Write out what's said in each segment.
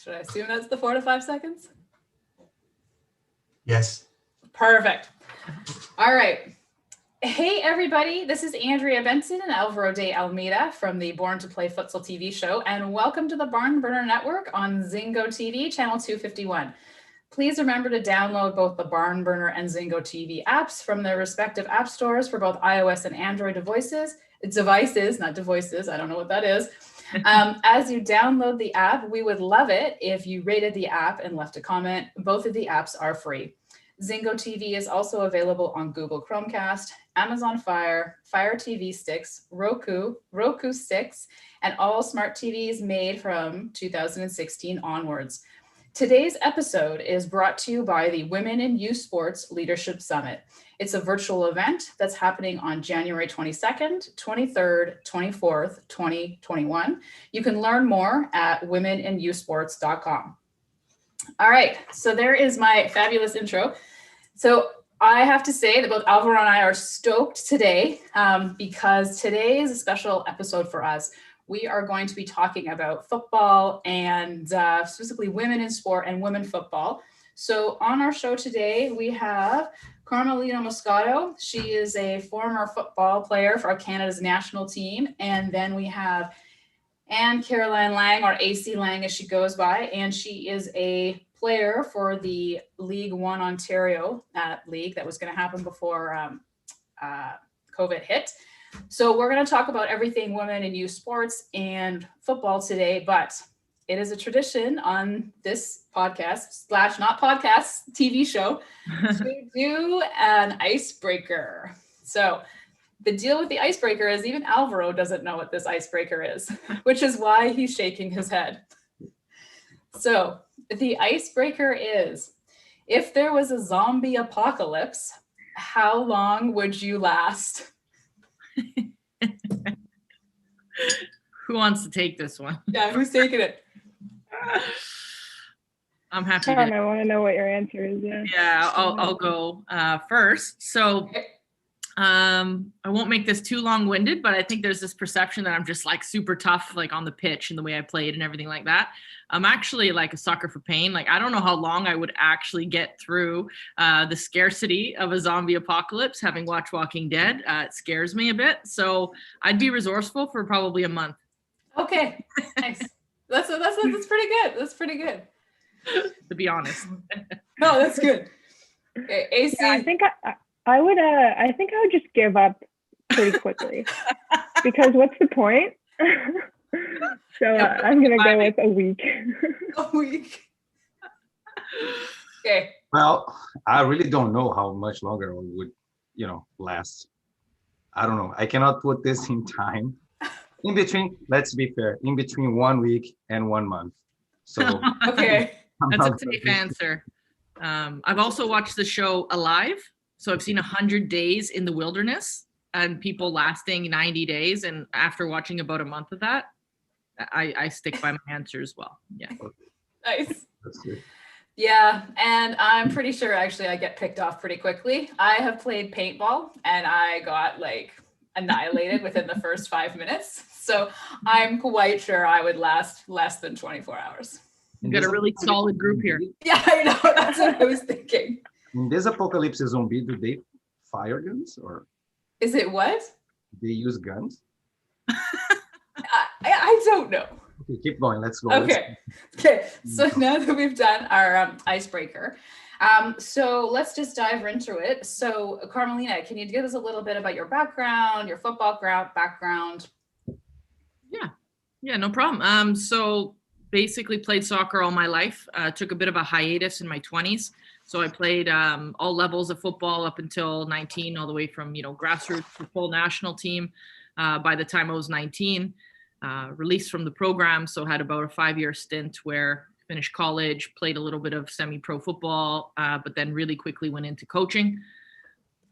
Should I assume that's the 4 to 5 seconds? Yes. Perfect. All right. Hey, everybody. This is Andrea, Benton, and Alvaro de Almeida from the Born to Play Futsal TV show, and welcome to the Barn Burner Network on Zingo TV, channel 251. Please remember to download both the Barn Burner and Zingo TV apps from their respective app stores for both iOS and Android devices, not devices, I don't know what that is. As you download the app, we would love it if you rated the app and left a comment. Both of the apps are free. Zingo TV is also available on Google Chromecast, Amazon Fire, Fire TV sticks, Roku sticks, and all smart TVs made from 2016 onwards. Today's episode is brought to you by the Women in Youth Sports Leadership Summit. It's a virtual event that's happening on January 22nd, 23rd, 24th, 2021. You can learn more at womeninyouthsports.com. All right, so there is my fabulous intro. So I have to say that both Alvaro and I are stoked today because today is a special episode for us. We are going to be talking about football and specifically women in sport and women football. So on our show today, we have Carmelina Moscato. She is a former football player for Canada's national team. And then we have Ann-Carolyn Lang, or AC Lang as she goes by, and she is a player for the League One Ontario league that was going to happen before COVID hit. So we're going to talk about everything women in youth sports and football today, but it is a tradition on this podcast / not podcast, TV show to do an icebreaker. So the deal with the icebreaker is even Alvaro doesn't know what this icebreaker is, which is why he's shaking his head. So the icebreaker is, if there was a zombie apocalypse, how long would you last? Who wants to take this one? Yeah, who's taking it? I'm happy Tom, I want to know what your answer is. Yeah, I'll go first. So I won't make this too long-winded, but I think there's this perception that I'm just like super tough, like on the pitch and the way I played and everything like that. I'm actually like a sucker for pain. Like, I don't know how long I would actually get through the scarcity of a zombie apocalypse. Having watched Walking Dead, it scares me a bit. So I'd be resourceful for probably a month. Okay, nice. That's pretty good. That's pretty good. To be honest. No, that's good. Okay, AC. Yeah, I think I would just give up pretty quickly because what's the point? So I'm gonna go with a week. A week. Okay. Well, I really don't know how much longer it would, last. I don't know. I cannot put this in time. In between, let's be fair, in between 1 week and 1 month. So okay. That's a safe answer. I've also watched the show Alive. So I've seen 100 Days in the Wilderness and people lasting 90 days. And after watching about a month of that, I stick by my answer as well. Yeah. Nice. Yeah. And I'm pretty sure actually I get picked off pretty quickly. I have played paintball and I got like annihilated within the first 5 minutes. So I'm quite sure I would last less than 24 hours. You've got a really solid group here. Yeah, I know. That's what I was thinking. In this apocalypse zombie, do they fire guns or? Is it what? They use guns? I don't know. Okay, keep going. Let's go. Okay. So now that we've done our icebreaker, so let's just dive into it. So Carmelina, can you give us a little bit about your background, your football background? Yeah, no problem. So basically played soccer all my life. Took a bit of a hiatus in my 20s. So I played all levels of football up until 19, all the way from, grassroots to full national team. By the time I was 19, released from the program. So had about a 5-year stint where finished college, played a little bit of semi-pro football, but then really quickly went into coaching.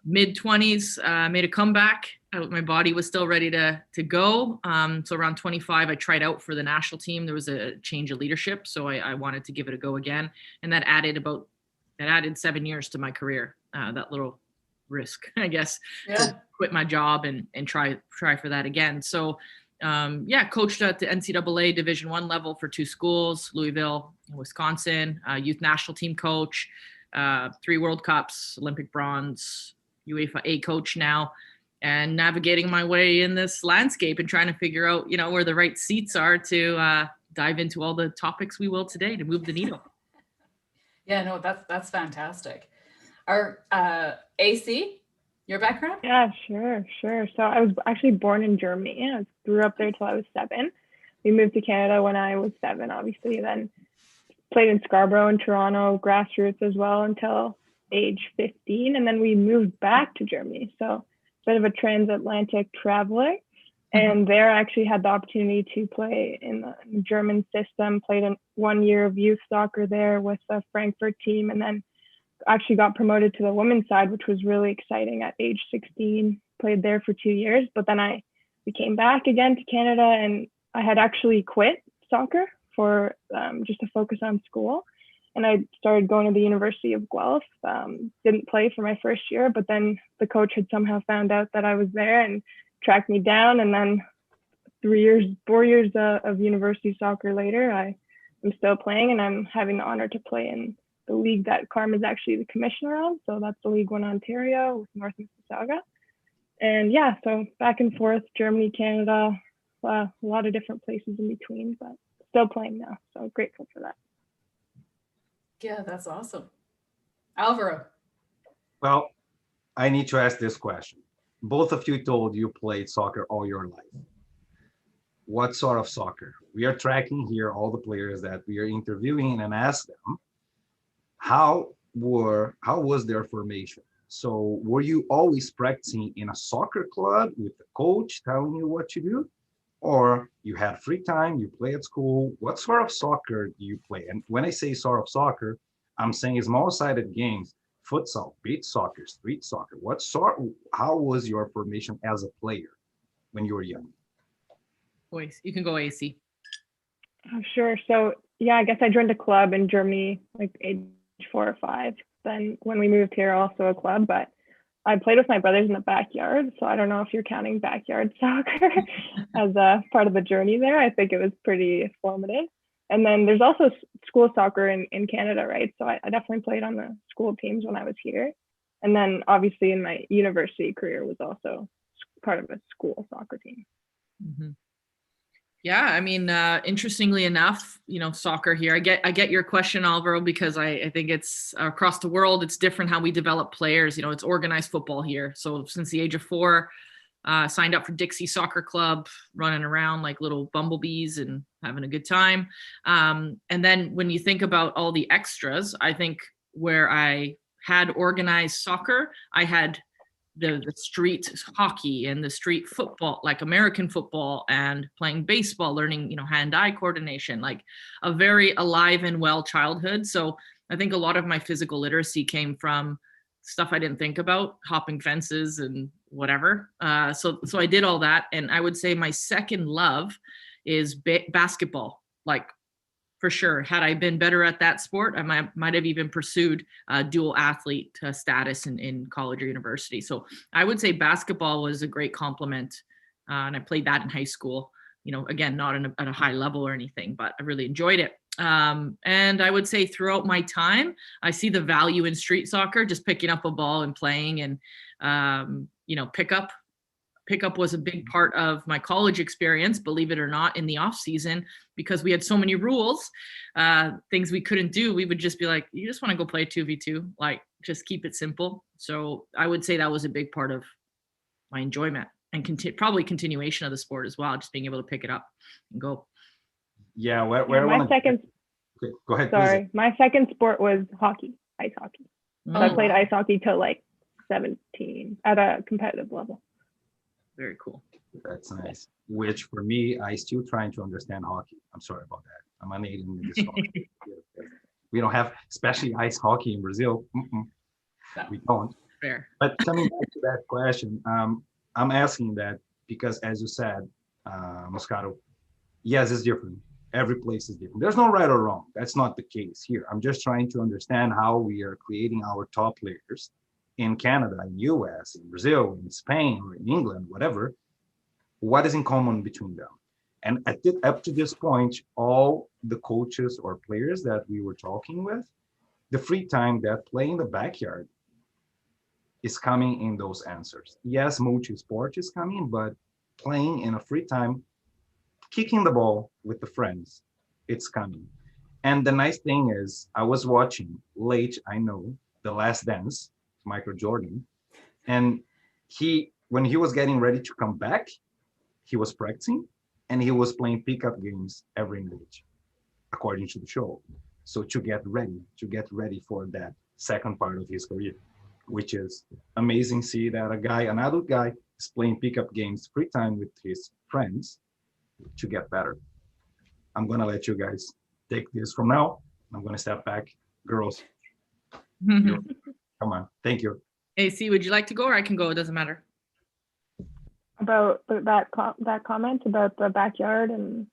Mid-20s, made a comeback. My body was still ready to go. So around 25, I tried out for the national team. There was a change of leadership, so I wanted to give it a go again. And that added 7 years to my career. That little risk, I guess, to quit my job and try for that again. So coached at the NCAA Division I level for 2 schools, Louisville, Wisconsin, youth national team coach, 3 World Cups, Olympic bronze, UEFA A coach now, and navigating my way in this landscape and trying to figure out, where the right seats are to dive into all the topics we will today to move the needle. Yeah, no, that's fantastic. Our AC, your background? Yeah, sure. So I was actually born in Germany. I grew up there till I was 7. We moved to Canada when I was 7, obviously. Then played in Scarborough and Toronto, grassroots as well until age 15. And then we moved back to Germany. So a bit of a transatlantic traveler. And there I actually had the opportunity to play in the German system, played in 1 year of youth soccer there with the Frankfurt team, and then actually got promoted to the women's side, which was really exciting at age 16, played there for 2 years. But then we came back again to Canada, and I had actually quit soccer for just to focus on school. And I started going to the University of Guelph. Didn't play for my first year, but then the coach had somehow found out that I was there and tracked me down. And then 4 years of university soccer later, I'm still playing, and I'm having the honor to play in the league that Carm is actually the commissioner of. So that's the League One Ontario with North Mississauga. And yeah, so back and forth, Germany, Canada, a lot of different places in between, but still playing now. So grateful for that. Yeah, that's awesome. Alvaro. Well, I need to ask this question. Both of you told you played soccer all your life. What sort of soccer? We are tracking here all the players that we are interviewing and ask them, how was their formation? So were you always practicing in a soccer club with the coach telling you what to do? Or you had free time, you play at school? What sort of soccer do you play? And when I say sort of soccer, I'm saying small-sided games, futsal, beach soccer, street soccer. How was your formation as a player when you were young? Boys, you can go AC. Oh, sure. So yeah, I guess I joined a club in Germany, like age 4 or 5. Then when we moved here, also a club, but I played with my brothers in the backyard. So I don't know if you're counting backyard soccer as a part of the journey there. I think it was pretty formative. And then there's also school soccer in Canada, right? So I definitely played on the school teams when I was here. And then obviously in my university career was also part of a school soccer team. Mm-hmm. Yeah, I mean, interestingly enough, soccer here. I get your question, Alvaro, because I think it's across the world, it's different how we develop players. It's organized football here. So since the age of 4, signed up for Dixie Soccer Club, running around like little bumblebees and having a good time. And then when you think about all the extras, I think where I had organized soccer, I had the street hockey and the street football, like American football, and playing baseball, learning, hand-eye coordination, like a very alive and well childhood. So I think a lot of my physical literacy came from stuff I didn't think about, hopping fences and whatever. So I did all that. And I would say my second love is basketball, like for sure. Had I been better at that sport, I might have even pursued dual athlete status in college or university. So I would say basketball was a great complement. And I played that in high school, again, not at a high level or anything, but I really enjoyed it. And I would say throughout my time, I see the value in street soccer, just picking up a ball and playing, and, pickup was a big part of my college experience, believe it or not, in the off season, because we had so many rules, things we couldn't do. We would just be like, you just want to go play 2v2, like just keep it simple. So I would say that was a big part of my enjoyment and probably continuation of the sport as well, just being able to pick it up and go. Yeah, Okay, go ahead. Sorry, please. My second sport was hockey, ice hockey. Oh, So I played ice hockey till like 17 at a competitive level. Very cool. That's nice. Which for me, I still trying to understand hockey. I'm sorry about that. I'm unaided in this hockey. We don't have, especially ice hockey in Brazil. We don't. Fair. But coming back to that question, I'm asking that because, as you said, Moscato, yes, it's different. Every place is different. There's no right or wrong. That's not the case here. I'm just trying to understand how we are creating our top players in Canada, in US, in Brazil, in Spain, or in England, whatever. What is in common between them? And up to this point, all the coaches or players that we were talking with, the free time that play in the backyard is coming in those answers. Yes, multi-sport is coming, but playing in a free time, kicking the ball with the friends, it's coming. And the nice thing is, I was watching late, I know, The Last Dance, Michael Jordan, and when he was getting ready to come back, he was practicing and he was playing pickup games every night, according to the show. So to get ready for that second part of his career, which is amazing. See that an adult guy is playing pickup games free time with his friends to get better. I'm gonna let you guys take this from now. I'm gonna step back. Girls, come on. Thank you. AC, would you like to go or I can go? It doesn't matter. About that comment about the backyard and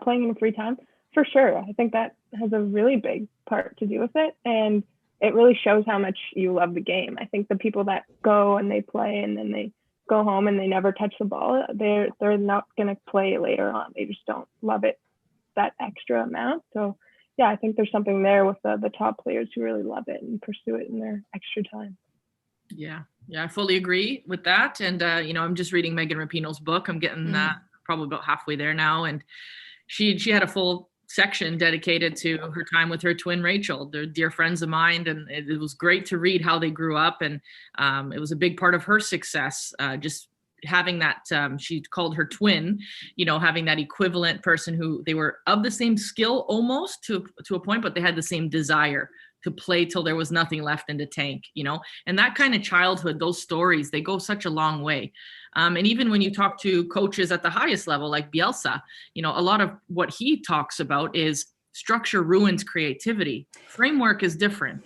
playing in free time, for sure. I think that has a really big part to do with it, and it really shows how much you love the game. I think the people that go and they play and then they go home and they never touch the ball, they're not going to play later on. They just don't love it that extra amount. So yeah, I think there's something there with the top players who really love it and pursue it in their extra time. Yeah, I fully agree with that. And, I'm just reading Megan Rapinoe's book. I'm getting probably about halfway there now. And she had a full section dedicated to her time with her twin Rachel. They're dear friends of mine. And it was great to read how they grew up. And it was a big part of her success, just having that, she called her twin, having that equivalent person who they were of the same skill almost to a point, but they had the same desire to play till there was nothing left in the tank, and that kind of childhood, those stories, they go such a long way. And even when you talk to coaches at the highest level, like Bielsa, a lot of what he talks about is structure ruins creativity. Framework is different.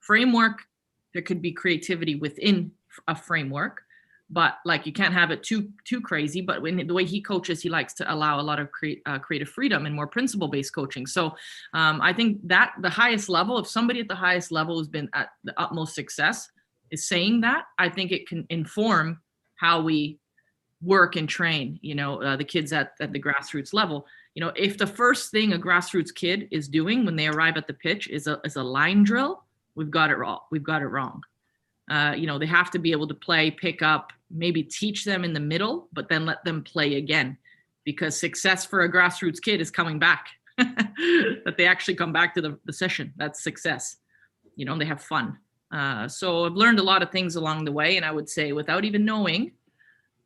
Framework, there could be creativity within a framework, but like you can't have it too crazy. But when the way he coaches, he likes to allow a lot of creative freedom and more principle-based coaching. So I think that the highest level, if somebody at the highest level has been at the utmost success is saying that, I think it can inform how we work and train, the kids at the grassroots level. If the first thing a grassroots kid is doing when they arrive at the pitch is a line drill, we've got it wrong. They have to be able to play, pick up, maybe teach them in the middle, but then let them play again, because success for a grassroots kid is coming back, that they actually come back to the session. That's success. They have fun. So I've learned a lot of things along the way. And I would say without even knowing,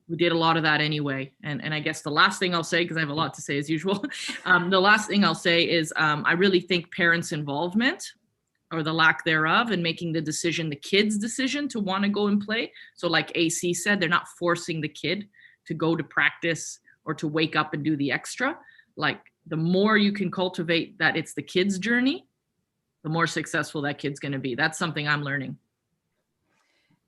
we did a lot of that anyway. And I guess the last thing I'll say, because I have a lot to say as usual, the last thing I'll say is I really think parents' involvement, or the lack thereof, and making the decision, the kid's decision to want to go and play. So like AC said, they're not forcing the kid to go to practice or to wake up and do the extra. Like the more you can cultivate that it's the kid's journey, the more successful that kid's going to be. That's something I'm learning.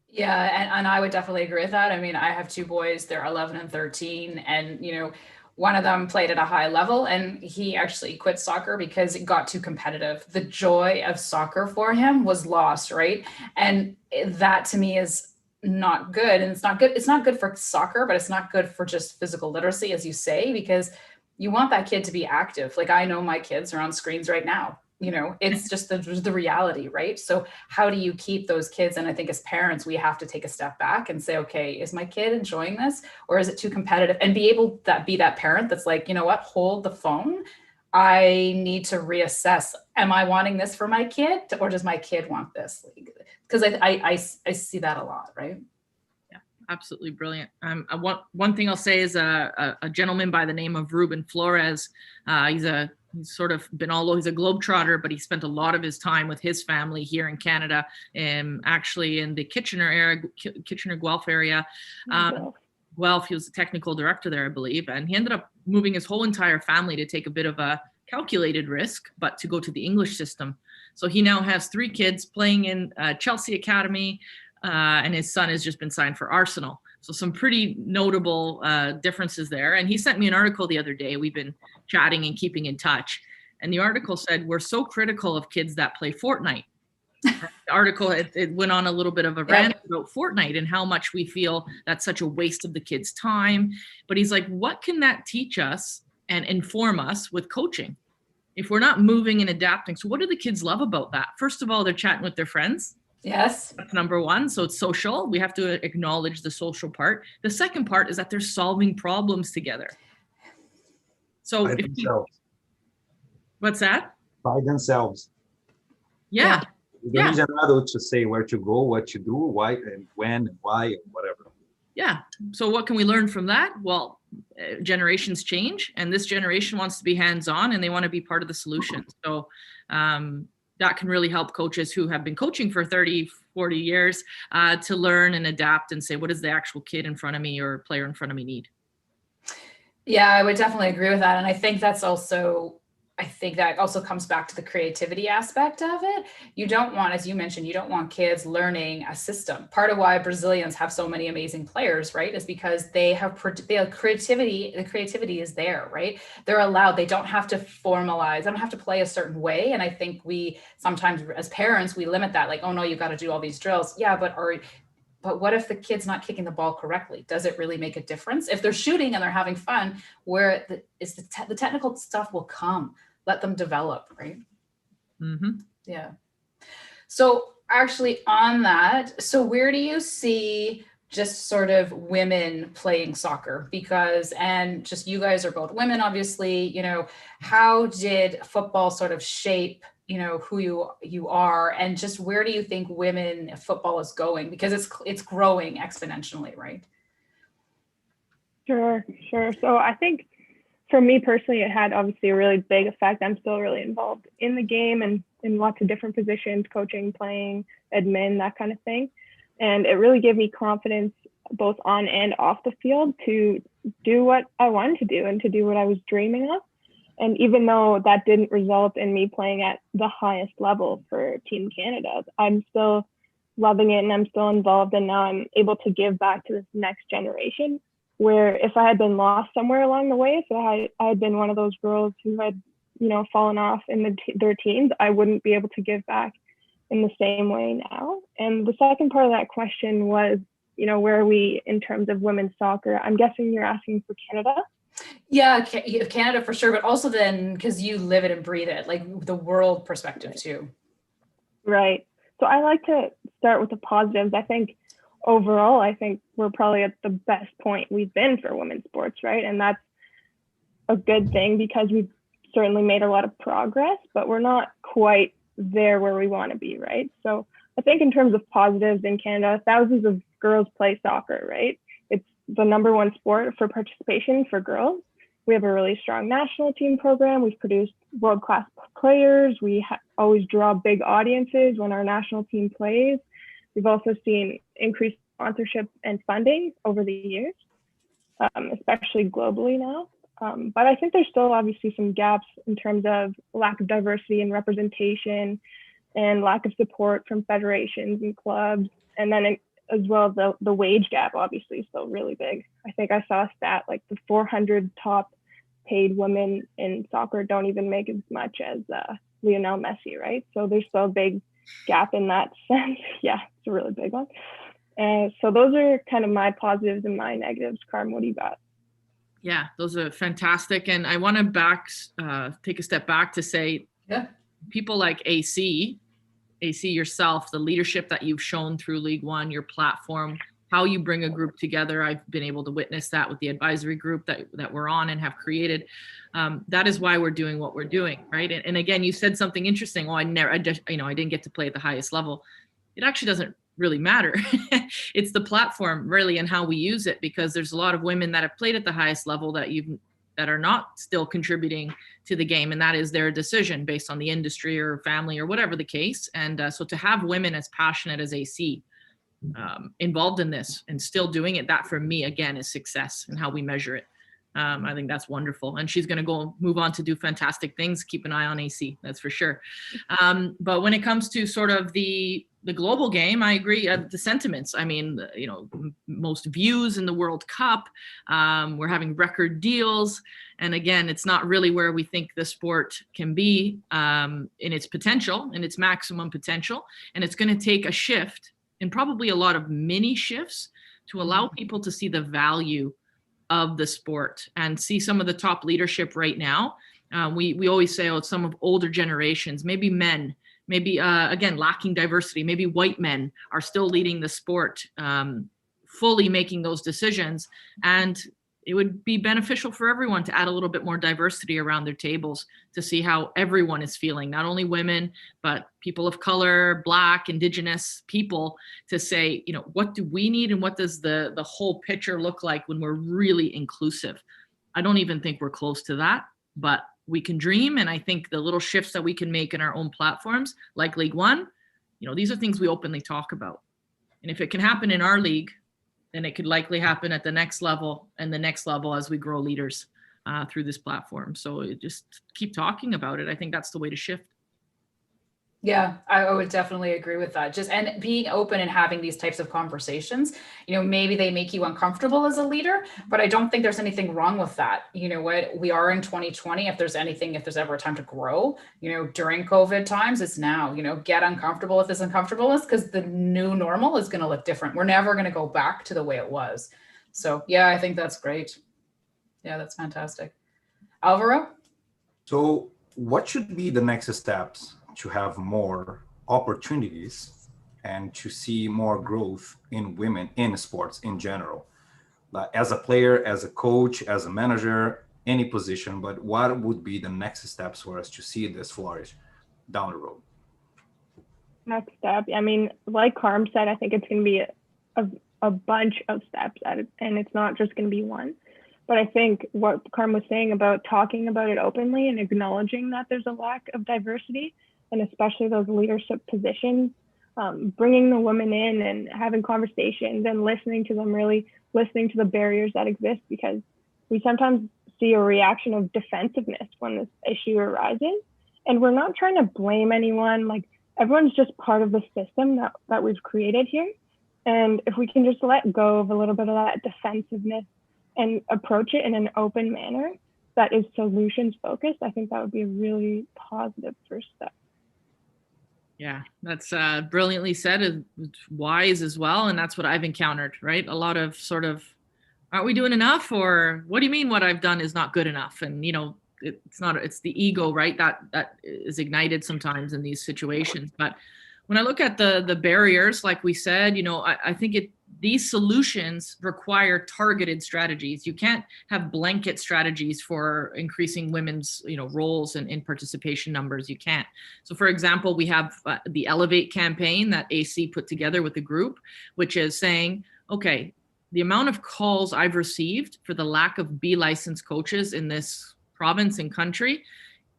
Yeah, and I would definitely agree with that. I mean, I have two boys, they're 11 and 13, and one of them played at a high level, and he actually quit soccer because it got too competitive. The joy of soccer for him was lost, right? And that to me is not good. And it's not good. It's not good for soccer, but it's not good for just physical literacy, as you say, because you want that kid to be active. Like I know my kids are on screens right now. It's just the reality, right? So how do you keep those kids? And I think as parents, we have to take a step back and say, okay, is my kid enjoying this, or is it too competitive? And be able to be that parent that's like, you know what, hold the phone. I need to reassess. Am I wanting this for my kid, or does my kid want this? Because I see that a lot, right? Yeah, absolutely brilliant. One thing I'll say is a gentleman by the name of Ruben Flores. He's sort of been all over. He's a globetrotter, but he spent a lot of his time with his family here in Canada, and actually in the Kitchener Guelph area. Guelph, he was the technical director there, I believe, and he ended up moving his whole entire family to take a bit of a calculated risk, but to go to the English system. So he now has 3 kids playing in Chelsea Academy, and his son has just been signed for Arsenal. So some pretty notable differences there. And he sent me an article the other day. We've been chatting and keeping in touch. And the article said, we're so critical of kids that play Fortnite. article, it went on a little bit of a rant about Fortnite and how much we feel that's such a waste of the kids' time. But he's like, what can that teach us and inform us with coaching if we're not moving and adapting? So what do the kids love about that? First of all, they're chatting with their friends. Yes. That's number one. So it's social. We have to acknowledge the social part. The second part is that they're solving problems together. So By themselves. What's that? By themselves. Yeah. You don't need an adult to say where to go, what to do, why, and when, and why, and whatever. Yeah. So what can we learn from that? Well, generations change, and this generation wants to be hands-on, and they want to be part of the solution. So that can really help coaches who have been coaching for 30, 40 years to learn and adapt and say, what does the actual kid in front of me or player in front of me need? Yeah, I would definitely agree with that. And I think that also comes back to the creativity aspect of it. You don't want, as you mentioned, you don't want kids learning a system. Part of why Brazilians have so many amazing players, right, is because they have creativity. The creativity is there, right? They're allowed. They don't have to formalize. They don't have to play a certain way. And I think we sometimes, as parents, we limit that. Like, oh no, you got to do all these drills. Yeah, but what if the kid's not kicking the ball correctly? Does it really make a difference? If they're shooting and they're having fun, the technical stuff will come. Let them develop, right? Mm-hmm. Yeah. So actually on that, so where do you see just sort of women playing soccer? And just you guys are both women, obviously, how did football sort of shape who you are, and just where do you think women football is going? Because it's growing exponentially, right? Sure. So I think for me personally, it had obviously a really big effect. I'm still really involved in the game and in lots of different positions, coaching, playing, admin, that kind of thing. And it really gave me confidence both on and off the field to do what I wanted to do and to do what I was dreaming of. And even though that didn't result in me playing at the highest level for Team Canada, I'm still loving it and I'm still involved. And now I'm able to give back to this next generation, where if I had been lost somewhere along the way, if I had been one of those girls who had, fallen off in their teens, I wouldn't be able to give back in the same way now. And the second part of that question was, where are we in terms of women's soccer? I'm guessing you're asking for Canada. Yeah, Canada for sure, but also then because you live it and breathe it, like the world perspective too. Right. So I like to start with the positives. I think overall, we're probably at the best point we've been for women's sports, right? And that's a good thing because we've certainly made a lot of progress, but we're not quite there where we want to be, right? So I think in terms of positives in Canada, thousands of girls play soccer, right? It's the number one sport for participation for girls. We have a really strong national team program. We've produced world-class players. We always draw big audiences when our national team plays. We've also seen increased sponsorship and funding over the years, especially globally now. But I think there's still obviously some gaps in terms of lack of diversity and representation and lack of support from federations and clubs. And then as well, the wage gap obviously is still really big. I think I saw a stat like the 400 top paid women in soccer don't even make as much as Lionel Messi, right? So there's still a big gap in that sense. Yeah, it's a really big one. So those are kind of my positives and my negatives. Carm, what do you got? Yeah, those are fantastic. And I want to take a step back to say, people like AC yourself, the leadership that you've shown through League One, your platform, how you bring a group together. I've been able to witness that with the advisory group that we're on and have created. That is why we're doing what we're doing, right? And again, you said something interesting. Well, I didn't get to play at the highest level. It actually doesn't really matter. It's the platform really and how we use it, because there's a lot of women that have played at the highest level that are not still contributing to the game, and that is their decision based on the industry or family or whatever the case. And so to have women as passionate as AC involved in this and still doing it, that for me again is success and how we measure it. I think that's wonderful, and she's going to move on to do fantastic things. Keep an eye on AC, that's for sure. But when it comes to sort of the the global game, I agree. The sentiments. I mean, most views in the World Cup. We're having record deals, and again, it's not really where we think the sport can be in its potential, in its maximum potential, and it's going to take a shift, and probably a lot of mini shifts, to allow people to see the value of the sport and see some of the top leadership right now. We always say, oh, some of older generations, maybe men. Maybe, again, lacking diversity, maybe white men are still leading the sport, fully making those decisions. And it would be beneficial for everyone to add a little bit more diversity around their tables to see how everyone is feeling, not only women, but people of color, Black, Indigenous people, to say, what do we need and what does the whole picture look like when we're really inclusive? I don't even think we're close to that, but we can dream. And I think the little shifts that we can make in our own platforms, like League One, these are things we openly talk about. And if it can happen in our league, then it could likely happen at the next level and the next level as we grow leaders through this platform. So just keep talking about it. I think that's the way to shift. Yeah, I would definitely agree with that. And being open and having these types of conversations, maybe they make you uncomfortable as a leader, but I don't think there's anything wrong with that. You know what? We are in 2020. If there's ever a time to grow, during COVID times, it's now, get uncomfortable with this uncomfortableness, because the new normal is going to look different. We're never going to go back to the way it was. So yeah, I think that's great. Yeah, that's fantastic. Alvaro? So what should be the next steps to have more opportunities and to see more growth in women in sports in general? As a player, as a coach, as a manager, any position, but what would be the next steps for us to see this flourish down the road? Next step, I mean, like Carm said, I think it's going to be a bunch of steps at it, and it's not just going to be one. But I think what Carm was saying about talking about it openly and acknowledging that there's a lack of diversity, and especially those leadership positions, bringing the women in and having conversations and listening to them, really listening to the barriers that exist, because we sometimes see a reaction of defensiveness when this issue arises. And we're not trying to blame anyone. Like, everyone's just part of the system that we've created here. And if we can just let go of a little bit of that defensiveness and approach it in an open manner that is solutions focused, I think that would be a really positive first step. Yeah, that's brilliantly said. It's wise as well. And that's what I've encountered, right? A lot of sort of, aren't we doing enough? Or what do you mean what I've done is not good enough? And, it's the ego, right? That is ignited sometimes in these situations. But when I look at the barriers, like we said, I think these solutions require targeted strategies. You can't have blanket strategies for increasing women's, roles and in participation numbers. You can't. So, for example, we have the Elevate campaign that AC put together with the group, which is saying, okay, the amount of calls I've received for the lack of B licensed coaches in this province and country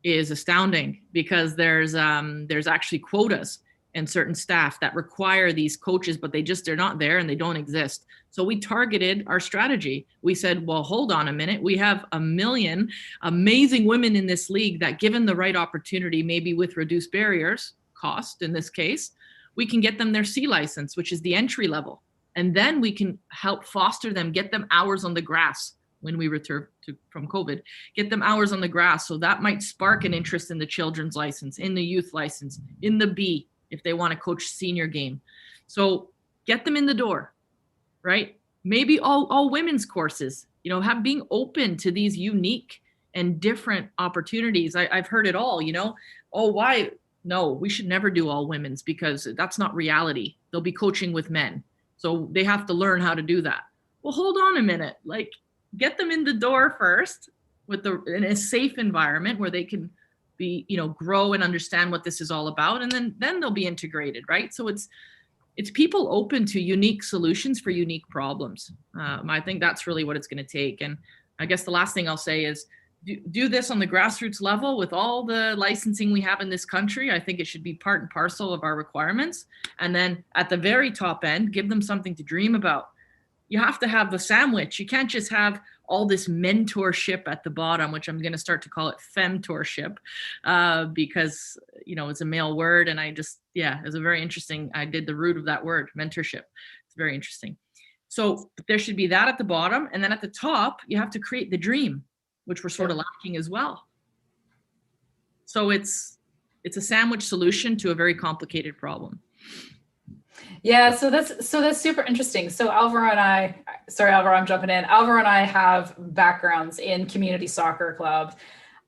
is astounding, because there's actually quotas and certain staff that require these coaches, but they're not there and they don't exist. So we targeted our strategy. We said, well, hold on a minute. We have 1 million amazing women in this league that, given the right opportunity, maybe with reduced barriers, cost in this case, we can get them their C license, which is the entry level. And then we can help foster them, get them hours on the grass when we return from COVID, get them hours on the grass. So that might spark an interest in the children's license, in the youth license, in the B, if they want to coach senior game. So get them in the door, right? Maybe all women's courses, being open to these unique and different opportunities. I've heard it all, why? No, we should never do all women's, because that's not reality. They'll be coaching with men. So they have to learn how to do that. Well, hold on a minute. Like, get them in the door first in a safe environment where they can be, grow and understand what this is all about. And then they'll be integrated, right? So it's people open to unique solutions for unique problems. I think that's really what it's going to take. And I guess the last thing I'll say is do this on the grassroots level with all the licensing we have in this country. I think it should be part and parcel of our requirements. And then at the very top end, give them something to dream about. you have to have the sandwich. You can't just have all this mentorship at the bottom, which I'm going to start to call it femtorship, because, you know, it's a male word. And it's a very interesting, I did the root of that word, mentorship. It's very interesting. So there should be that at the bottom. And then at the top, you have to create the dream, which we're sort of lacking as well. So it's a sandwich solution to a very complicated problem. Yeah, so that's super interesting. So Alvaro, I'm jumping in. Alvaro and I have backgrounds in community soccer clubs.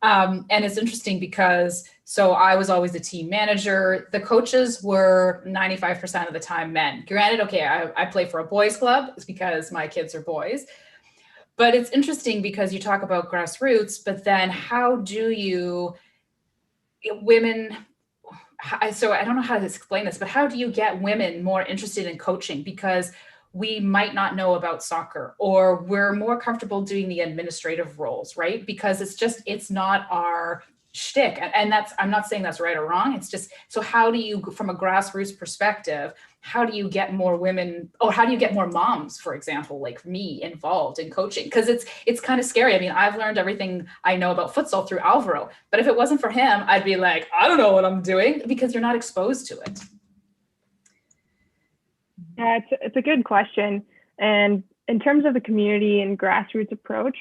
And it's interesting because, so I was always the team manager. The coaches were 95% of the time men. Granted, okay, I play for a boys club. It's because my kids are boys. But it's interesting because you talk about grassroots, but then how do you, women, so I don't know how to explain this, but how do you get women more interested in coaching? Because we might not know about soccer, or we're more comfortable doing the administrative roles, right? Because it's not our shtick. And I'm not saying that's right or wrong. It's just, so how do you, from a grassroots perspective, how do you get more women, or how do you get more moms, for example, like me, involved in coaching? Because it's kind of scary. I mean, I've learned everything I know about futsal through Alvaro, but if it wasn't for him, I'd be like, I don't know what I'm doing, because you're not exposed to it. Yeah, it's a good question. And in terms of the community and grassroots approach,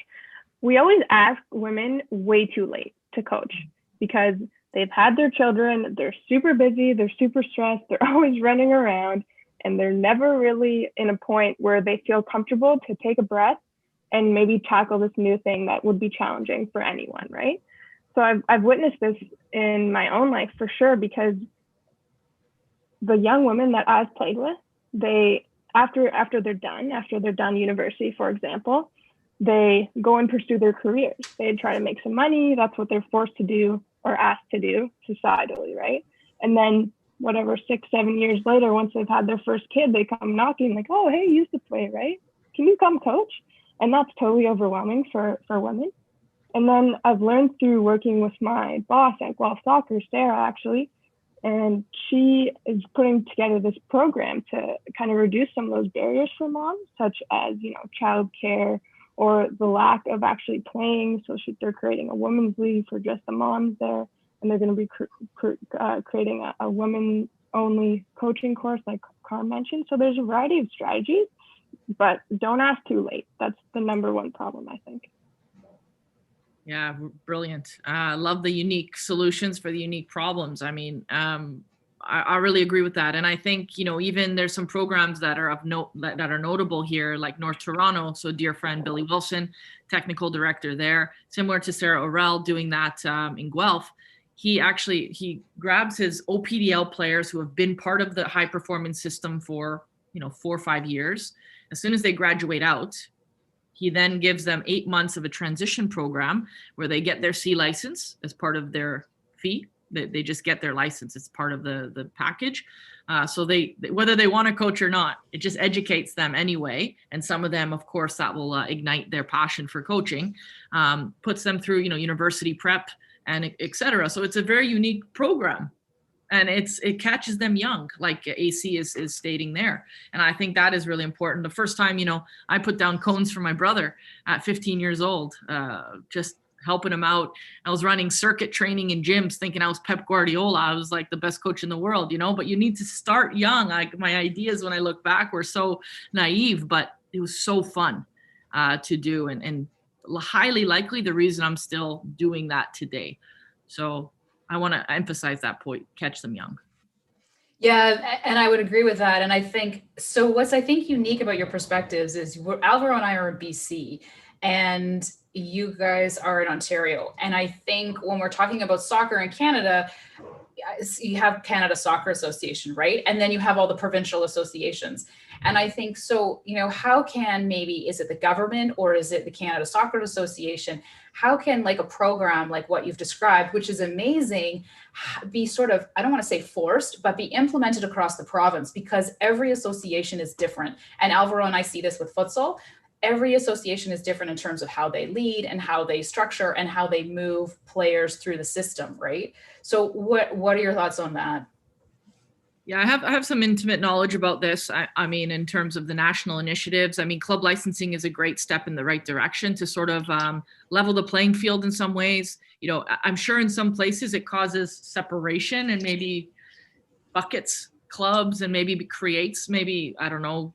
we always ask women way too late to coach, because they've had their children, they're super busy, they're super stressed, they're always running around, and they're never really in a point where they feel comfortable to take a breath and maybe tackle this new thing that would be challenging for anyone, right? So I've witnessed this in my own life for sure, because the young women that I've played with, they, after they're done university, for example, they go and pursue their careers. They try to make some money. That's what they're forced to do or asked to do societally, right? And then whatever, 6-7 years later, once they've had their first kid, they come knocking like, oh, hey, you used to play, right? Can you come coach? And that's totally overwhelming for women. And then I've learned through working with my boss at Guelph Soccer, Sarah, actually, and she is putting together this program to kind of reduce some of those barriers for moms, such as, you know, childcare, or the lack of actually playing. So they're creating a women's league for just the moms there, and they're going to be creating a women-only coaching course, like Carl mentioned. So there's a variety of strategies, but don't ask too late. That's the number one problem, I think. Yeah, brilliant. I love the unique solutions for the unique problems. I mean, I really agree with that. And I think, you know, even there's some programs that are of note that are notable here, like North Toronto. So dear friend Billy Wilson, technical director there, similar to Sarah Orell doing that in Guelph. He grabs his OPDL players who have been part of the high performance system for, you know, 4 or 5 years. As soon as they graduate out, he then gives them 8 months of a transition program where they get their C license as part of their fee. They just get their license. It's part of the package. So they whether they want to coach or not, it just educates them anyway. And some of them, of course, that will ignite their passion for coaching, puts them through, you know, university prep and et cetera. So it's a very unique program. And it catches them young, like AC is stating there. And I think that is really important. The first time, you know, I put down cones for my brother at 15 years old, just helping him out. I was running circuit training in gyms thinking I was Pep Guardiola. I was like the best coach in the world, you know, but you need to start young. Like my ideas when I look back were so naive, but it was so fun to do. And highly likely the reason I'm still doing that today. So I want to emphasize that point, catch them young. Yeah, and I would agree with that. And I think, so what's I think unique about your perspectives is Alvaro and I are in BC and you guys are in Ontario. And I think when we're talking about soccer in Canada, you have Canada Soccer Association, right? And then you have all the provincial associations. And I think, so, you know, how can maybe, is it the government or is it the Canada Soccer Association? How can like a program like what you've described, which is amazing, be sort of, I don't want to say forced, but be implemented across the province, because every association is different. And Alvaro and I see this with futsal. Every association is different in terms of how they lead and how they structure and how they move players through the system, right? So what are your thoughts on that? Yeah, I have some intimate knowledge about this. I mean, in terms of the national initiatives, I mean, club licensing is a great step in the right direction to sort of level the playing field in some ways. You know, I'm sure in some places it causes separation and maybe buckets clubs and maybe creates maybe, I don't know,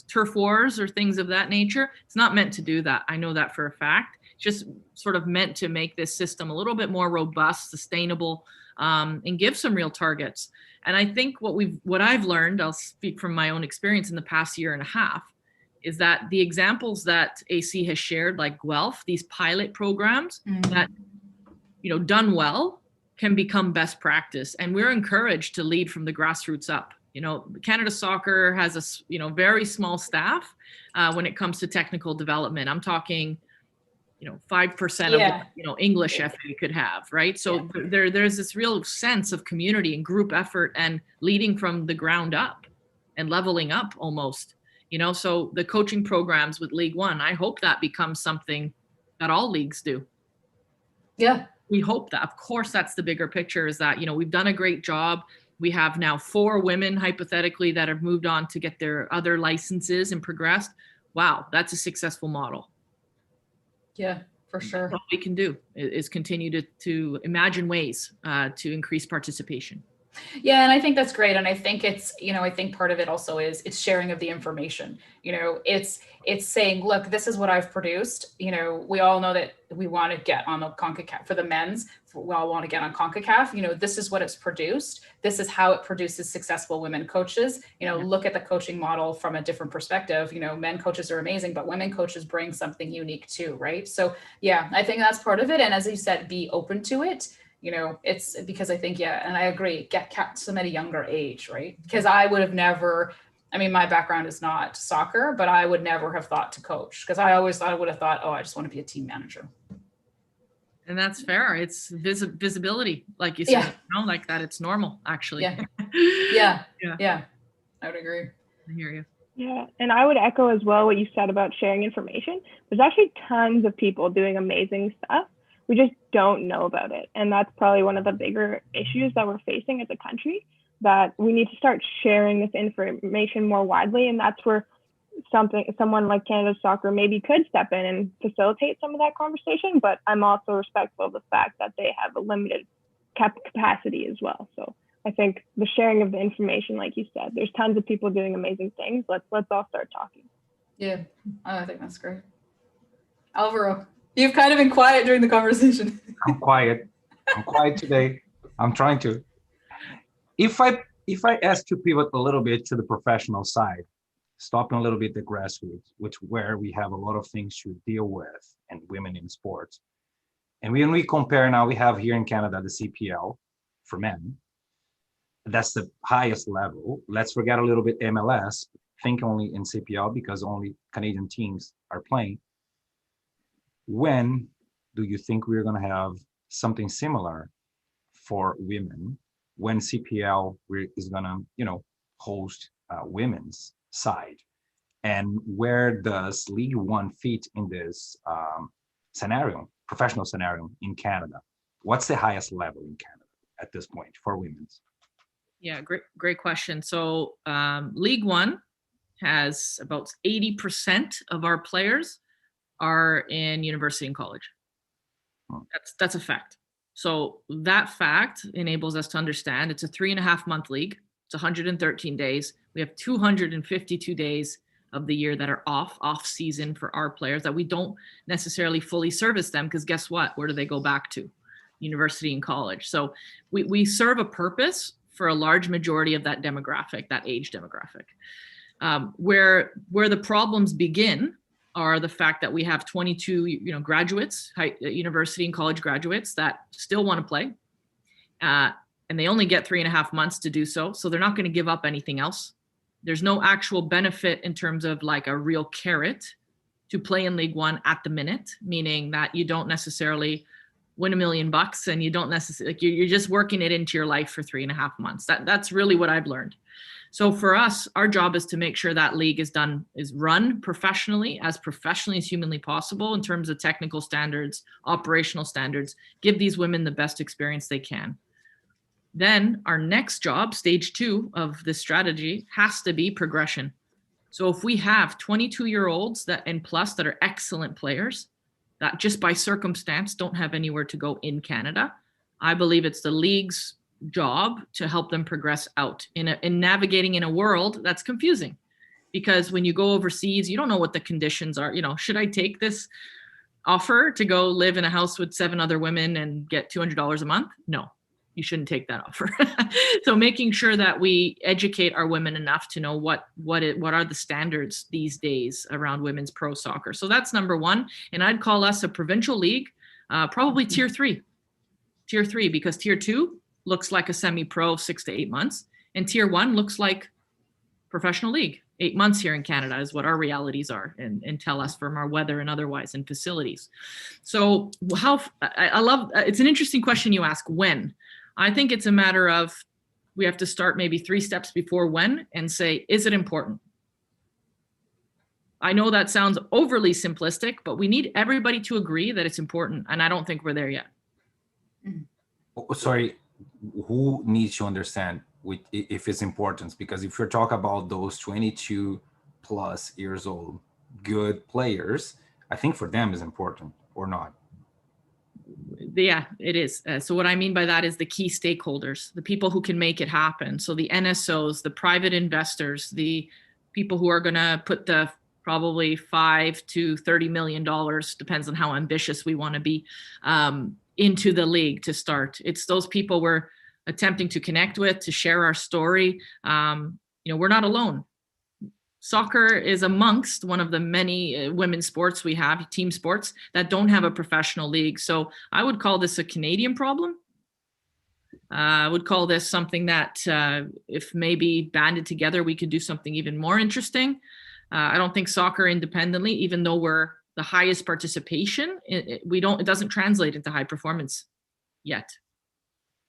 turf wars or things of that nature. It's not meant to do that. I know that for a fact. It's just sort of meant to make this system a little bit more robust, sustainable, and give some real targets. And I think what I've learned, I'll speak from my own experience in the past year and a half, is that the examples that AC has shared, like Guelph, these pilot programs that, you know, done well can become best practice. And we're encouraged to lead from the grassroots up. You know, Canada Soccer has a, you know, very small staff when it comes to technical development. I'm talking, you know, 5% of what, you know, English FA could have, right? So there's this real sense of community and group effort and leading from the ground up and leveling up almost, you know. So the coaching programs with League One, I hope that becomes something that all leagues do. Yeah. We hope that. Of course, that's the bigger picture, is that, you know, we've done a great job. We have now 4 women, hypothetically, that have moved on to get their other licenses and progressed. Wow, that's a successful model. Yeah, for sure. What we can do is continue to imagine ways to increase participation. Yeah, and I think that's great. And I think it's, you know, I think part of it also is it's sharing of the information. You know, it's saying, look, this is what I've produced. You know, we all know that we want to get on the CONCACAF for the men's. We all want to get on CONCACAF. You know, this is what it's produced. This is how it produces successful women coaches. You know, look at the coaching model from a different perspective. You know, men coaches are amazing, but women coaches bring something unique too, right? So yeah, I think that's part of it. And as you said, be open to it. You know, it's because I think, yeah, and I agree, get them at a younger age, right? Because I would have never, I mean, my background is not soccer, but I would never have thought to coach, because I always thought I would have thought, oh, I just want to be a team manager. And that's fair. It's visibility, like you said, you know, like that. It's normal, actually. Yeah. I would agree. I hear you. Yeah, and I would echo as well what you said about sharing information. There's actually tons of people doing amazing stuff. We just don't know about it. And that's probably one of the bigger issues that we're facing as a country, that we need to start sharing this information more widely. And that's where someone like Canada Soccer maybe could step in and facilitate some of that conversation. But I'm also respectful of the fact that they have a limited capacity as well. So I think the sharing of the information, like you said, there's tons of people doing amazing things. Let's all start talking. Yeah, I think that's great. Alvaro, you've kind of been quiet during the conversation. I'm quiet today. I'm trying to. If I ask to pivot a little bit to the professional side, stopping a little bit the grassroots, where we have a lot of things to deal with, and women in sports. And when we compare now, we have here in Canada the CPL for men. That's the highest level. Let's forget a little bit MLS. Think only in CPL because only Canadian teams are playing. When do you think we're going to have something similar for women when CPL is going to, you know, host women's side? And where does League One fit in this scenario, professional scenario in Canada? What's the highest level in Canada at this point for women's? Yeah, great question. So League One has about 80% of our players are in university and college. That's a fact. So that fact enables us to understand it's a 3.5-month league. It's 113 days. We have 252 days of the year that are off season for our players, that we don't necessarily fully service them, because guess what? Where do they go back to? University and college. So we serve a purpose for a large majority of that demographic, that age demographic. Where the problems begin are the fact that we have 22, graduates, university and college graduates that still want to play. And they only get 3.5 months to do so. So they're not going to give up anything else. There's no actual benefit in terms of like a real carrot to play in League One at the minute, meaning that you don't necessarily win $1 million and you don't necessarily, like, you're just working it into your life for 3.5 months. That's really what I've learned. So for us, our job is to make sure that league is run professionally as humanly possible in terms of technical standards, operational standards, give these women the best experience they can. Then our next job, stage 2 of this strategy, has to be progression. So if we have 22-year-olds that and plus that are excellent players that just by circumstance don't have anywhere to go in Canada, I believe it's the league's job to help them progress out in navigating in a world that's confusing. Because when you go overseas, you don't know what the conditions are. You know, should I take this offer to go live in a house with 7 other women and get $200 a month? No, you shouldn't take that offer. So making sure that we educate our women enough to know what are the standards these days around women's pro soccer. So that's number one. And I'd call us a provincial league, probably tier 3, because tier 2 looks like a semi-pro 6 to 8 months, and tier 1 looks like professional league. 8 months here in Canada is what our realities are, and tell us from our weather and otherwise and facilities. So I love, it's an interesting question you ask, when. I think it's a matter of, we have to start maybe 3 steps before when and say, is it important? I know that sounds overly simplistic, but we need everybody to agree that it's important. And I don't think we're there yet. Sorry, who needs to understand if it's important? Because if you're talking about those 22 plus years old good players, I think for them is important, or not. Yeah, it is. So what I mean by that is the key stakeholders, the people who can make it happen. So the NSOs, the private investors, the people who are going to put the probably $5 to $30 million, depends on how ambitious we want to be, into the league to start. It's those people we're attempting to connect with, to share our story. We're not alone. Soccer is amongst one of the many women's sports we have, team sports, that don't have a professional league. So I would call this a Canadian problem. I would call this something that if maybe banded together, we could do something even more interesting. I don't think soccer independently, even though we're the highest participation, it doesn't translate into high performance yet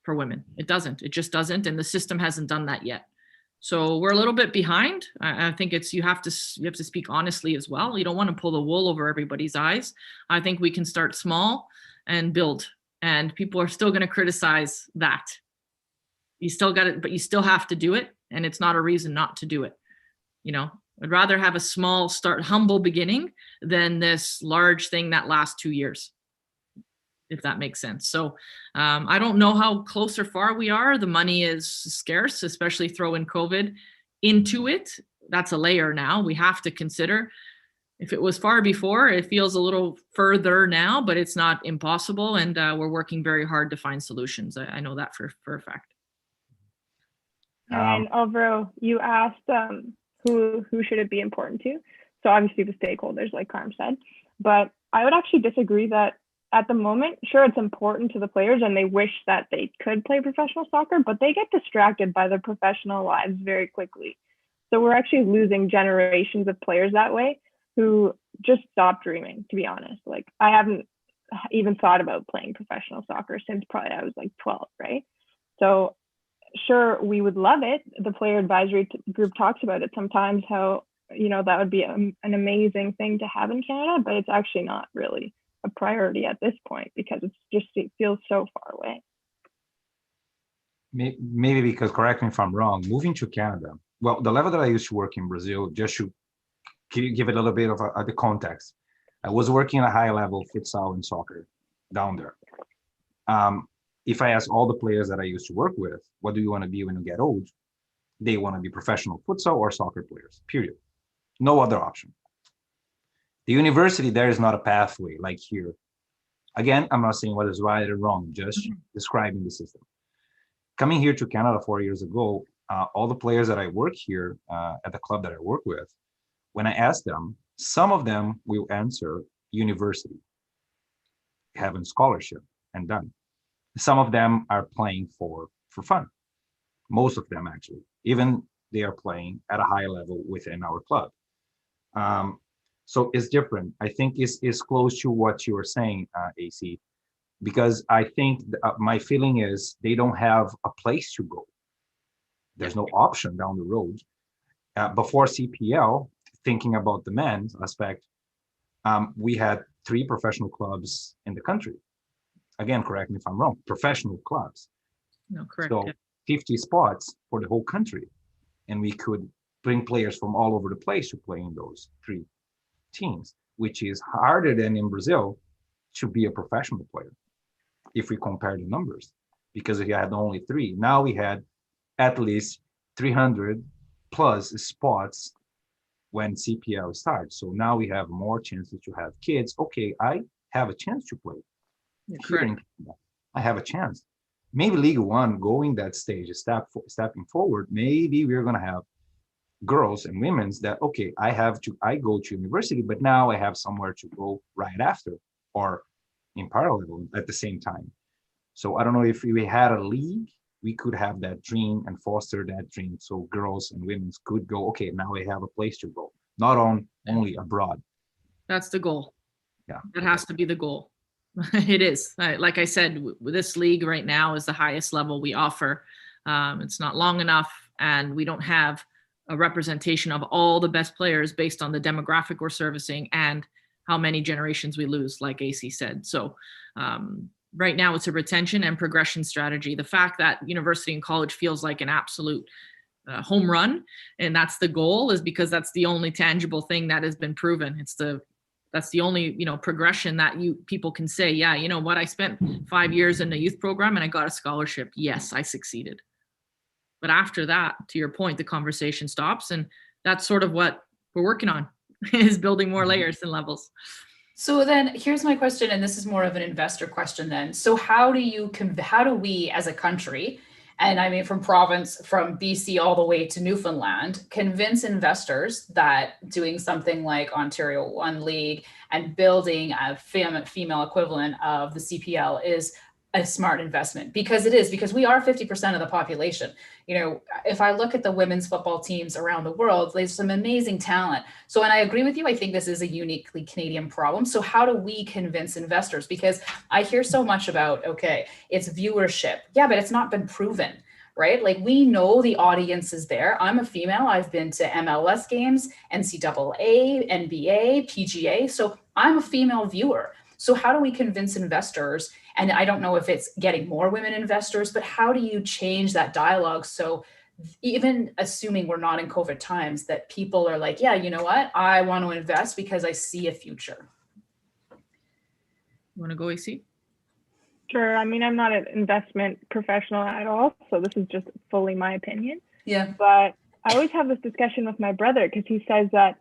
for women. It just doesn't. And the system hasn't done that yet. So we're a little bit behind. I think you have to speak honestly as well. You don't want to pull the wool over everybody's eyes. I think we can start small and build, and people are still going to criticize that. You still got it, but you still have to do it. And it's not a reason not to do it. I'd rather have a small start, humble beginning than this large thing that lasts 2 years, if that makes sense. So I don't know how close or far we are. The money is scarce, especially throw in COVID into it. That's a layer now we have to consider. If it was far before, it feels a little further now, but it's not impossible. And we're working very hard to find solutions. I know that for a fact. And Alvaro, you asked who should it be important to? So obviously the stakeholders, like Carm said, but I would actually disagree that at the moment, sure, it's important to the players and they wish that they could play professional soccer, but they get distracted by their professional lives very quickly. So we're actually losing generations of players that way who just stop dreaming, to be honest. Like, I haven't even thought about playing professional soccer since probably I was like 12, right? So sure, we would love it. The player advisory group talks about it sometimes, how, that would be an amazing thing to have in Canada, but it's actually not really a priority at this point because it feels so far away. Maybe because, correct me if I'm wrong, moving to Canada, well, the level that I used to work in Brazil, just to give it a little bit of the context, I was working at a high level futsal and soccer down there. If I ask all the players that I used to work with, what do you want to be when you get old? They want to be professional futsal or soccer players, period. No other option. The university there is not a pathway like here. Again, I'm not saying what is right or wrong, just describing the system. Coming here to Canada 4 years ago, all the players that I work here at the club that I work with, when I ask them, some of them will answer university, having scholarship and done. Some of them are playing for fun. Most of them actually, even they are playing at a high level within our club. So it's different. I think it's close to what you were saying, AC, because I think my feeling is they don't have a place to go. There's no option down the road. Before CPL, thinking about the men's aspect, we had 3 professional clubs in the country. Again, correct me if I'm wrong, professional clubs. No, correct. So Yeah. 50 spots for the whole country. And we could bring players from all over the place to play in those 3 teams, which is harder than in Brazil to be a professional player if we compare the numbers, because we had only 3. Now we had at least 300 plus spots when CPL starts. So now we have more chances to have kids. Okay, I have a chance to play. You're Here in correct. Canada, I have a chance. Maybe League One going that stage, stepping forward, maybe we're going to have girls and women's that, okay, I go to university, but now I have somewhere to go right after or in parallel at the same time. So I don't know if we had a league, we could have that dream and foster that dream. So girls and women's could go, okay, now I have a place to go, not only abroad. That's the goal. Yeah. It has to be the goal. It is. Like I said, this league right now is the highest level we offer. It's not long enough, and we don't have a representation of all the best players based on the demographic we're servicing and how many generations we lose, like AC said. So right now it's a retention and progression strategy. The fact that university and college feels like an absolute home run, and that's the goal, is because that's the only tangible thing that has been proven. That's the only, progression that people can say, yeah, you know what, I spent 5 years in a youth program and I got a scholarship. Yes, I succeeded. But after that, to your point, the conversation stops, and that's sort of what we're working on is building more layers and levels. So then here's my question, and this is more of an investor question then. So how do we as a country, and I mean from BC all the way to Newfoundland, convince investors that doing something like Ontario One League and building a female equivalent of the CPL is a smart investment? Because it is, because we are 50% of the population. If I look at the women's football teams around the world, there's some amazing talent. So, and I agree with you, I think this is a uniquely Canadian problem. So how do we convince investors? Because I hear so much about, okay, it's viewership. Yeah, but it's not been proven, right? Like, we know the audience is there. I'm a female. I've been to MLS games, NCAA, NBA, PGA. So I'm a female viewer. So how do we convince investors? And I don't know if it's getting more women investors, but how do you change that dialogue? So even assuming we're not in COVID times, that people are like, yeah, you know what? I want to invest because I see a future. You want to go, AC? Sure. I mean, I'm not an investment professional at all, so this is just fully my opinion. Yeah. But I always have this discussion with my brother because he says that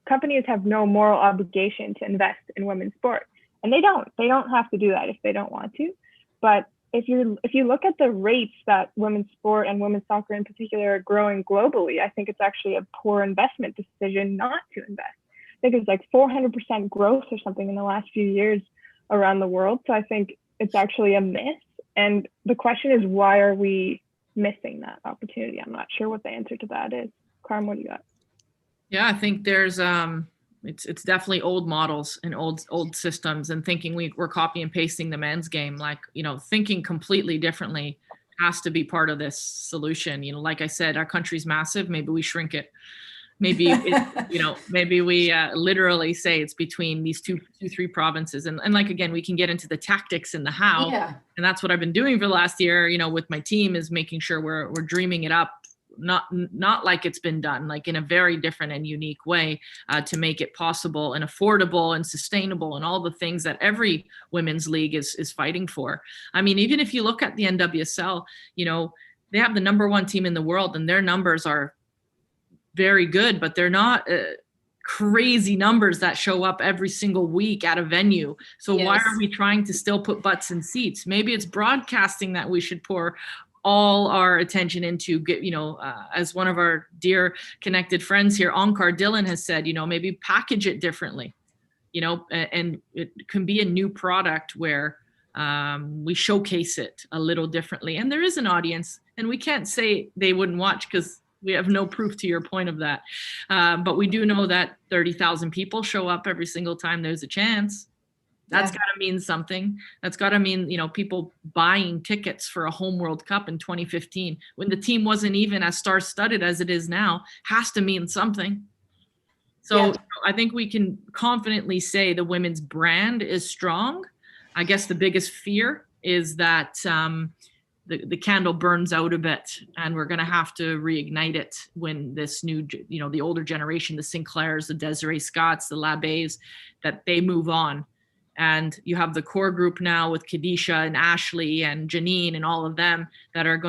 companies have no moral obligation to invest in women's sport. And they don't have to do that if they don't want to. But if you look at the rates that women's sport and women's soccer in particular are growing globally, I think it's actually a poor investment decision not to invest. I think it's like 400% growth or something in the last few years around the world. So I think it's actually a miss. And the question is, why are we missing that opportunity? I'm not sure what the answer to that is. Carm, what do you got? Yeah, I think there's it's definitely old models and old systems, and thinking we're copy and pasting the men's game. Like, thinking completely differently has to be part of this solution. Like I said, our country's massive. Maybe we shrink it. Maybe maybe we literally say it's between these two, 3 provinces. And like, again, we can get into the tactics and the how. Yeah. And that's what I've been doing for the last year, with my team, is making sure we're dreaming it up. Not like it's been done, like in a very different and unique way, to make it possible and affordable and sustainable, and all the things that every women's league is fighting for. I mean, even if you look at the NWSL, they have the #1 team in the world, and their numbers are very good, but they're not crazy numbers that show up every single week at a venue. So Yes. Why are we trying to still put butts in seats? Maybe it's broadcasting that we should pour all our attention into. As one of our dear connected friends here, Onkar Dillon, has said, maybe package it differently, and it can be a new product where we showcase it a little differently. And there is an audience, and we can't say they wouldn't watch because we have no proof to your point of that. But we do know that 30,000 people show up every single time there's a chance. That's got to mean something. That's got to mean, people buying tickets for a home World Cup in 2015, when the team wasn't even as star-studded as it is now, has to mean something. So I think we can confidently say the women's brand is strong. I guess the biggest fear is that the candle burns out a bit, and we're going to have to reignite it when this new, the older generation, the Sinclairs, the Desiree Scotts, the Labbés, that they move on. And you have the core group now with Kadisha and Ashley and Janine and all of them that are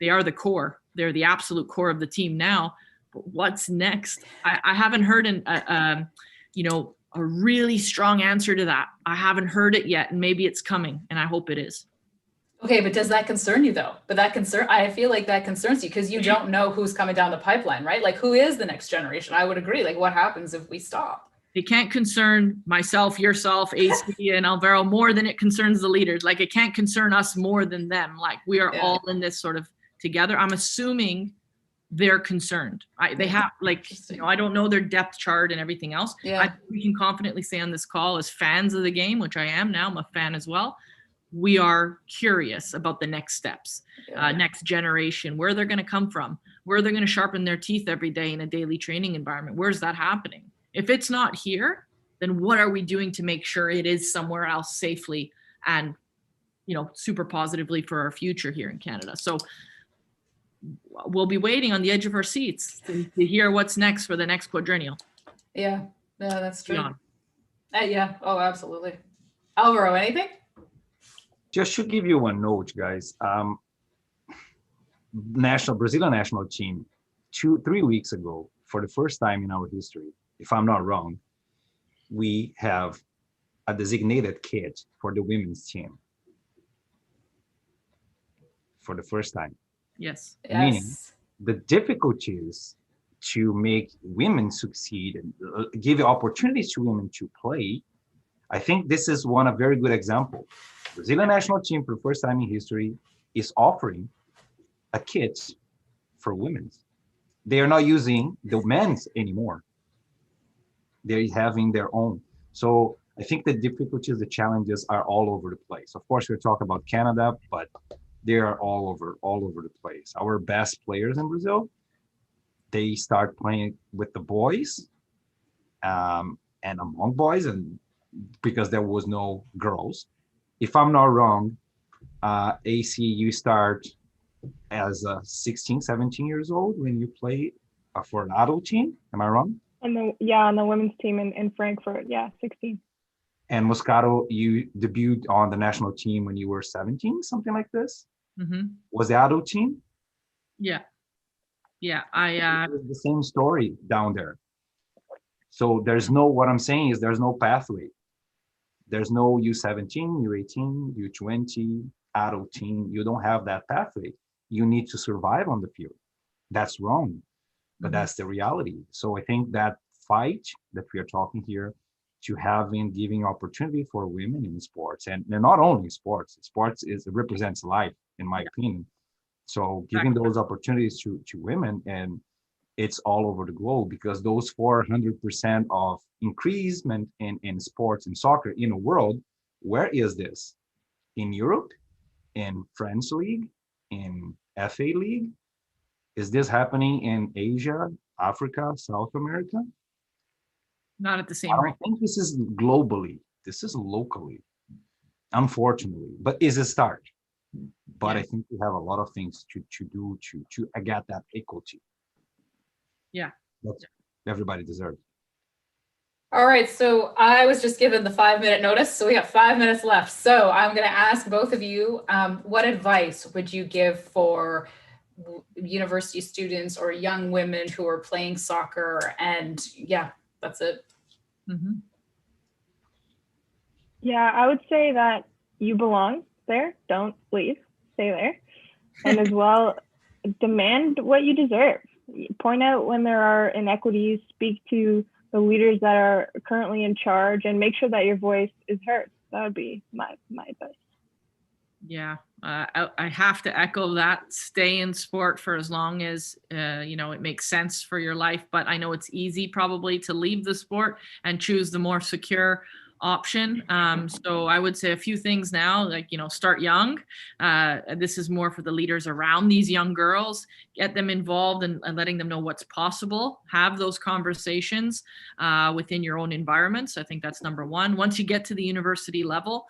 they are the core. They're the absolute core of the team now. But what's next? I haven't heard a really strong answer to that. I haven't heard it yet, and maybe it's coming, and I hope it is. Okay, but does that concern you though? I feel like that concerns you because you don't know who's coming down the pipeline, right? Like, who is the next generation? I would agree. Like, what happens if we stop? It can't concern myself, yourself, AC, and Alvaro more than it concerns the leaders. Like, it can't concern us more than them. Like, we are all in this sort of together. I'm assuming they're concerned. They have, like, I don't know their depth chart and everything else. Yeah. We can confidently say on this call, as fans of the game, which I am now, I'm a fan as well, we are curious about the next steps, next generation, where they're going to come from, where they're going to sharpen their teeth every day in a daily training environment. Where's that happening? If it's not here, then what are we doing to make sure it is somewhere else safely and, super positively for our future here in Canada? So we'll be waiting on the edge of our seats to hear what's next for the next quadrennial. Yeah, that's true. Yeah. Oh, absolutely. Alvaro, anything? Just to give you one note, guys. Brazilian national team 3 weeks ago, for the first time in our history, if I'm not wrong, we have a designated kid for the women's team for the first time. Yes. Meaning the difficulties to make women succeed and give opportunities to women to play. I think this is a very good example. Brazilian national team, for the first time in history, is offering a kit for women. They are not using the men's anymore. They're having their own. So I think the difficulties, the challenges are all over the place. Of course, we're talking about Canada, but they are all over the place. Our best players in Brazil, they start playing with the boys and among boys, and because there was no girls. If I'm not wrong, AC, you start as 16, 17 years old when you play for an adult team. Am I wrong? On the women's team in Frankfurt, 16. And Moscato, you debuted on the national team when you were 17, something like this. Mm-hmm. Was the adult team? Yeah. The same story down there. So what I'm saying is there's no pathway. There's no U17, U18, U20, adult team. You don't have that pathway. You need to survive on the field. That's wrong, but that's the reality. So I think that fight that we are talking here to giving opportunity for women in sports, and not only sports represents life, in my opinion. So giving those opportunities to women, and it's all over the globe, because those 400% of increasement in sports and soccer in the world, where is this? In Europe, in French league, in FA league? Is this happening in Asia, Africa, South America? Not at the same rate. I rate. don't think this is globally. This is locally, unfortunately, but it's a start. But I think we have a lot of things to do to get that equality. Yeah. That's everybody deserves. All right, so I was just given the 5-minute notice, so we have 5 minutes left. So I'm going to ask both of you, what advice would you give for university students or young women who are playing soccer? And that's it. Mm-hmm. Yeah, I would say that you belong there. Don't leave. Stay there. And as well, demand what you deserve. Point out when there are inequities. Speak to the leaders that are currently in charge, and make sure that your voice is heard. That would be my advice. Yeah, I have to echo that. Stay in sport for as long as it makes sense for your life. But I know it's easy probably to leave the sport and choose the more secure option. So I would say a few things now, like, start young. This is more for the leaders around these young girls. Get them involved and letting them know what's possible. Have those conversations within your own environments. I think that's number one. Once you get to the university level,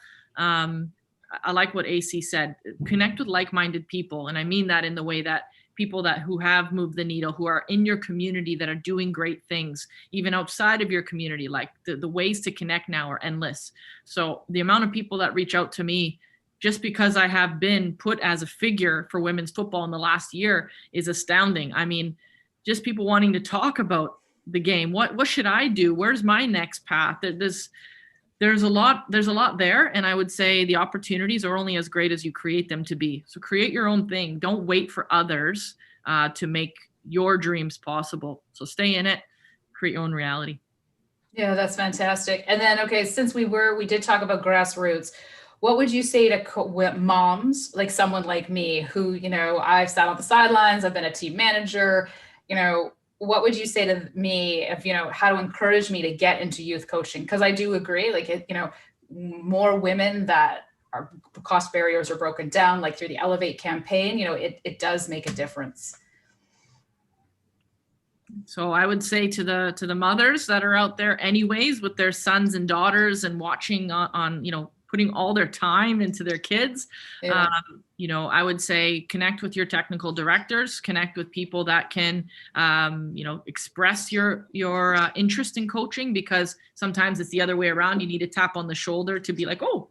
I like what AC said, connect with like-minded people. And I mean that in the way that people who have moved the needle, who are in your community, that are doing great things, even outside of your community. Like the ways to connect now are endless. So the amount of people that reach out to me just because I have been put as a figure for women's football in the last year is astounding. I mean, just people wanting to talk about the game. What should I do? Where's my next path? There's a lot there. And I would say the opportunities are only as great as you create them to be. So create your own thing. Don't wait for others to make your dreams possible. So stay in it, create your own reality. Yeah, that's fantastic. And then, okay, since we did talk about grassroots, what would you say to moms, like someone like me who, I've sat on the sidelines, I've been a team manager, what would you say to me if, how to encourage me to get into youth coaching? Because I do agree, like, more women that our cost barriers are broken down, like through the Elevate campaign, it does make a difference. So I would say to the mothers that are out there anyways with their sons and daughters and watching on putting all their time into their kids. Yeah. I would say connect with your technical directors, connect with people that can, express your interest in coaching, because sometimes it's the other way around. You need a tap on the shoulder to be like, oh,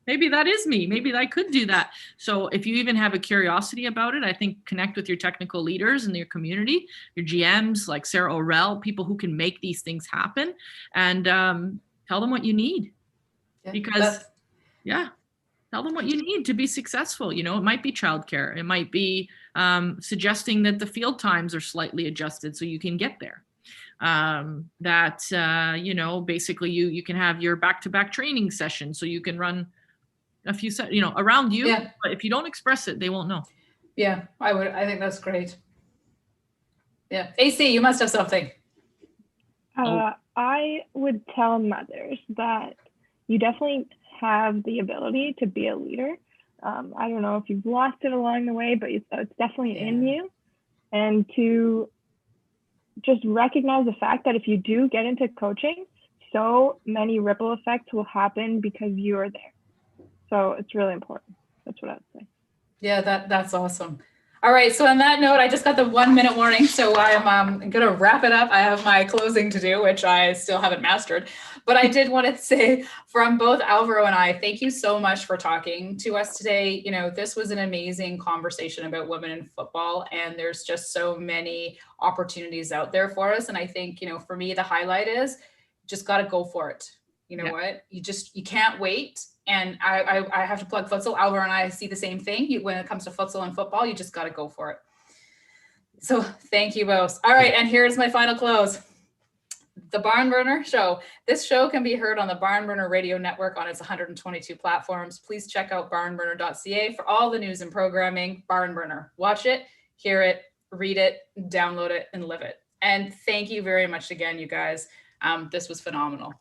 maybe that is me. Maybe I could do that. So if you even have a curiosity about it, I think connect with your technical leaders in your community, your GMs like Sarah Orell, people who can make these things happen, and tell them what you need. Because tell them what you need to be successful. It might be childcare. It might be suggesting that the field times are slightly adjusted so you can get there. Basically you can have your back-to-back training session so you can run a few around you. Yeah. But if you don't express it, they won't know. Yeah, I think that's great. Yeah. AC, you must have something. I would tell mothers that you definitely have the ability to be a leader. I don't know if you've lost it along the way, but it's definitely in you. And to just recognize the fact that if you do get into coaching, so many ripple effects will happen because you are there. So it's really important. That's what I would say. Yeah, that's awesome. All right. So on that note, I just got the 1 minute warning. So I'm going to wrap it up. I have my closing to do, which I still haven't mastered. But I did want to say from both Alvaro and I, thank you so much for talking to us today. This was an amazing conversation about women in football, and there's just so many opportunities out there for us. And I think, for me, the highlight is just got to go for it. What? You can't wait. And I have to plug futsal. Alvaro and I see the same thing. When it comes to futsal and football, you just got to go for it. So thank you both. All right. And here's my final close. The Barn Burner Show. This show can be heard on the Barn Burner Radio Network on its 122 platforms. Please check out barnburner.ca for all the news and programming. Barn Burner. Watch it, hear it, read it, download it, and live it. And thank you very much again, you guys. This was phenomenal.